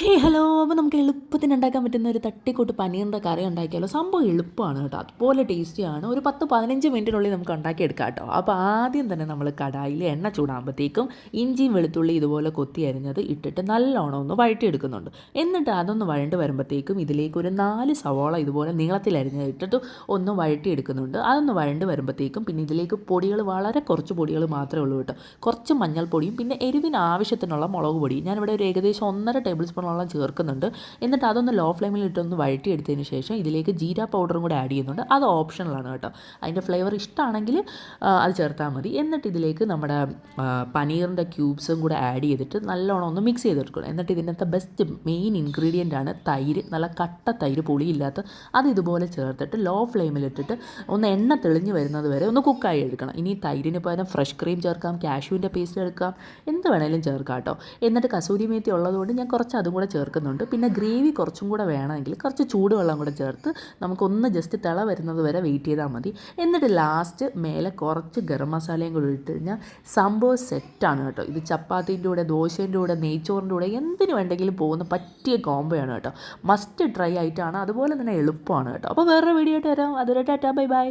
Hello. അപ്പോൾ നമുക്ക് എളുപ്പത്തിന് ഉണ്ടാക്കാൻ പറ്റുന്ന ഒരു തട്ടിക്കൂട്ട് പനീറിൻ്റെ കറി ഉണ്ടാക്കിയാലോ. സംഭവം എളുപ്പമാണ് കേട്ടോ, അതുപോലെ ടേസ്റ്റിയാണ്. ഒരു 10-15 മിനിറ്റിനുള്ളിൽ നമുക്ക് ഉണ്ടാക്കിയെടുക്കാം കേട്ടോ. അപ്പോൾ ആദ്യം തന്നെ നമ്മൾ കടായിൽ എണ്ണ ചൂടാകുമ്പോഴത്തേക്കും ഇഞ്ചിയും വെളുത്തുള്ളി ഇതുപോലെ കൊത്തി അരിഞ്ഞത് ഇട്ടിട്ട് നല്ലോണം ഒന്ന് വഴറ്റിയെടുക്കുന്നുണ്ട്. എന്നിട്ട് അതൊന്ന് വഴണ്ട് വരുമ്പോഴത്തേക്കും ഇതിലേക്ക് ഒരു 4 സവോള ഇതുപോലെ നീളത്തിൽ അരിഞ്ഞത് ഇട്ടിട്ട് ഒന്ന് വഴറ്റിയെടുക്കുന്നുണ്ട്. അതൊന്ന് വഴണ്ട് വരുമ്പോഴത്തേക്കും പിന്നെ ഇതിലേക്ക് പൊടികൾ വളരെ കുറച്ച് പൊടികൾ മാത്രമേ ഉള്ളൂ കേട്ടോ. കുറച്ച് മഞ്ഞൾപ്പൊടിയും പിന്നെ എരിവിന് ആവശ്യത്തിനുള്ള മുളക് പൊടിയും ഞാനിവിടെ ഒരു ഏകദേശം 1.5 ടേബിൾ സ്പൂൺ ചേർക്കുന്നുണ്ട്. എന്നിട്ട് അതൊന്ന് ലോ ഫ്ലെയിമിൽ ഇട്ടൊന്ന് വഴറ്റിയെടുത്തതിന് ശേഷം ഇതിലേക്ക് ജീര പൗഡറും കൂടെ ആഡ് ചെയ്യുന്നുണ്ട്. അത് ഓപ്ഷണലാണ് കേട്ടോ. അതിൻ്റെ ഫ്ലേവർ ഇഷ്ടമാണെങ്കിൽ അത് ചേർത്താൽ മതി. എന്നിട്ട് ഇതിലേക്ക് നമ്മുടെ പനീറിൻ്റെ ക്യൂബ്സും കൂടെ ആഡ് ചെയ്തിട്ട് നല്ലോണം ഒന്ന് മിക്സ് ചെയ്തെടുക്കണം. എന്നിട്ട് ഇതിനകത്തെ ബെസ്റ്റ് മെയിൻ ഇൻഗ്രീഡിയൻ്റ് ആണ് തൈര്. നല്ല കട്ട തൈര്, പുളിയില്ലാത്ത അത് ഇതുപോലെ ചേർത്തിട്ട് ലോ ഫ്ലെയിമിലിട്ടിട്ട് ഒന്ന് എണ്ണ തെളിഞ്ഞ് വരുന്നത് വരെ ഒന്ന് കുക്കായി എടുക്കണം. ഇനി തൈരിന് പകരം ഫ്രഷ് ക്രീം ചേർക്കാം, കാഷ്യൂവിൻ്റെ പേസ്റ്റ് എടുക്കാം, എന്ത് വേണേലും ചേർക്കാം കേട്ടോ. എന്നിട്ട് കസൂരി മേത്തി ഉള്ളതുകൊണ്ട് ഞാൻ കുറച്ച് അതും കൂടെ ചേർക്കുന്നുണ്ട്. പിന്നെ ഗ്രേവി കുറച്ചും കൂടെ വേണമെങ്കിൽ കുറച്ച് ചൂടുവെള്ളം കൂടെ ചേർത്ത് നമുക്കൊന്ന് ജസ്റ്റ് തിള വരുന്നത് വരെ വെയിറ്റ് ചെയ്താൽ മതി. എന്നിട്ട് ലാസ്റ്റ് മേലെ കുറച്ച് ഗരം മസാലയും കൂടെ ഇട്ട് കഴിഞ്ഞാൽ സംഭവം സെറ്റാണ് കേട്ടോ. ഇത് ചപ്പാത്തിൻ്റെ കൂടെ, ദോശേൻ്റെ കൂടെ, നെയ്ച്ചോറിൻ്റെ കൂടെ എന്തിനു വേണ്ടെങ്കിലും പോകുന്ന പറ്റിയ കോംബോയാണ് കേട്ടോ. മസ്റ്റ് ട്രൈ ആയിട്ടാണ്, അതുപോലെ തന്നെ എളുപ്പമാണ് കേട്ടോ. അപ്പോൾ വേറൊരു വീഡിയോ ആയിട്ട് വരാം. അതുവരെ ടാറ്റാ, ബൈ ബൈ.